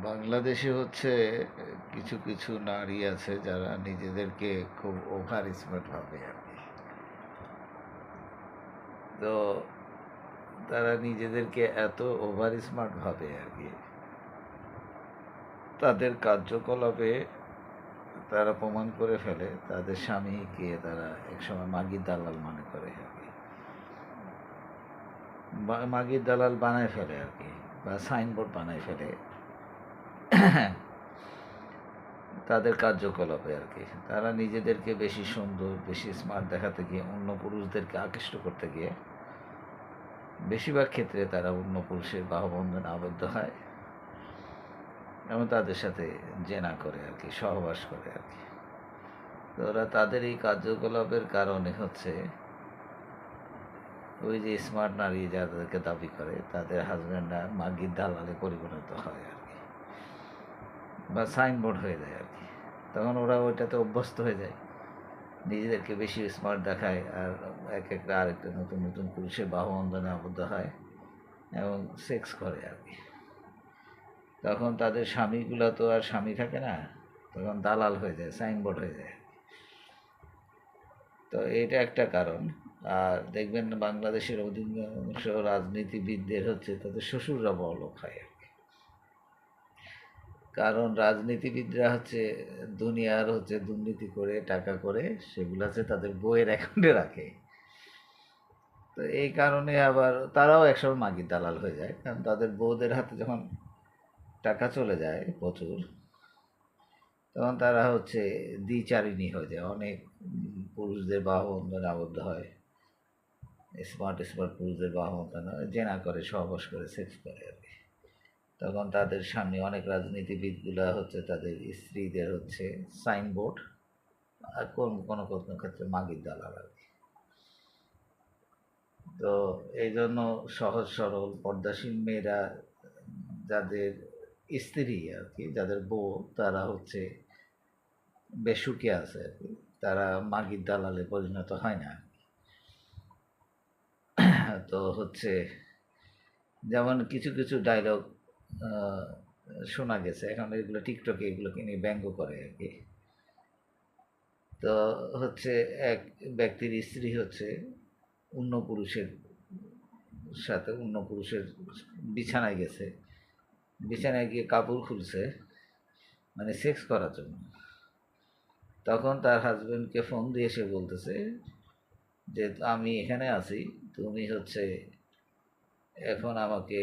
বাংলাদেশে হচ্ছে কিছু কিছু নারী আছে যারা নিজেদেরকে খুব ওভার স্মার্ট ভাবে আর কি। তো তারা নিজেদেরকে এত ওভার স্মার্ট ভাবে আর কি, তাদের কার্যকলাপে তারা প্রমাণ করে ফেলে তাদের স্বামীকে তারা একসময় মাগির দালাল মনে করে আর কি, মাগির দালাল বানায় ফেলে আর কি, বা সাইনবোর্ড বানায় ফেলে তাদের কার্যকলাপে আর কি। তারা নিজেদেরকে বেশি সুন্দর, বেশি স্মার্ট দেখাতে গিয়ে অন্য পুরুষদেরকে আকৃষ্ট করতে গিয়ে বেশিরভাগ ক্ষেত্রে তারা অন্য পুরুষের বাহুবন্ধনে আবদ্ধ হয় এবং তাদের সাথে জেনা করে আর কি, সহবাস করে আর কি। তো ওরা তাদের এই কার্যকলাপের কারণে হচ্ছে ওই যে স্মার্ট নারী যাদেরকে দাবি করে তাদের হাজব্যান্ডরা মাগির দালালে পরিণত হয় আর কি, বা সাইনবোর্ড হয়ে যায় আর কি। তখন ওরা ওইটাতে অভ্যস্ত হয়ে যায়, নিজেদেরকে বেশি স্মার্ট দেখায়, আর এক একটা আরেকটা নতুন নতুন পুরুষের বাহুবন্ধনে আবদ্ধ হয় এবং সেক্স করে আর কি। তখন তাদের স্বামীগুলো তো আর স্বামী থাকে না, তখন দালাল হয়ে যায়, সাইনবোর্ড হয়ে যায়। তো এটা একটা কারণ। আর দেখবেন বাংলাদেশের অধিকাংশ রাজনীতিবিদদের হচ্ছে তাদের শ্বশুররা বড়লোক হয় আর কি। কারণ রাজনীতিবিদরা হচ্ছে দুনিয়ার হচ্ছে দুর্নীতি করে টাকা করে সেগুলো হচ্ছে তাদের বইয়ের অ্যাকাউন্টে রাখে। তো এই কারণে আবার তারাও একসময় মাগির দালাল হয়ে যায়, কারণ তাদের বউদের হাতে যখন টাকা চলে যায় প্রচুর, তখন তারা হচ্ছে দ্বিচারিণী হয়ে যায়, অনেক পুরুষদের বাহুবন্ধনে আবদ্ধ হয়, স্মার্ট স্মার্ট পুরুষদের বাহুবন্ধনে জেনা করে, সহবাস করে, সেক্স করে আর কি। তখন তাদের সামনে অনেক রাজনীতিবিদগুলা হচ্ছে তাদের স্ত্রীদের হচ্ছে সাইনবোর্ড, আর কোনো কোনো ক্ষেত্রে মাগির দালাল আর কি। তো এই জন্য সহজ সরল পর্দাসীন মেয়েরা, যাদের স্ত্রী আর কি, যাদের বউ, তারা হচ্ছে বেসুখে আছে আর কি, তারা মাগির দালালে পরিণত হয় না। তো হচ্ছে যেমন কিছু কিছু ডায়লগ শোনা গেছে, এখন এগুলো টিকটকে এগুলোকে নিয়ে ব্যঙ্গ করে আর কি। তো হচ্ছে এক ব্যক্তির স্ত্রী হচ্ছে অন্য পুরুষের সাথে, অন্য পুরুষের বিছানায় গেছে, বিছানায় গিয়ে কাপড় খুলছে, মানে সেক্স করার জন্য। তখন তার হাজব্যান্ডকে ফোন দিয়ে সে বলতেছে যে আমি এখানে আছি, তুমি হচ্ছে এখন আমাকে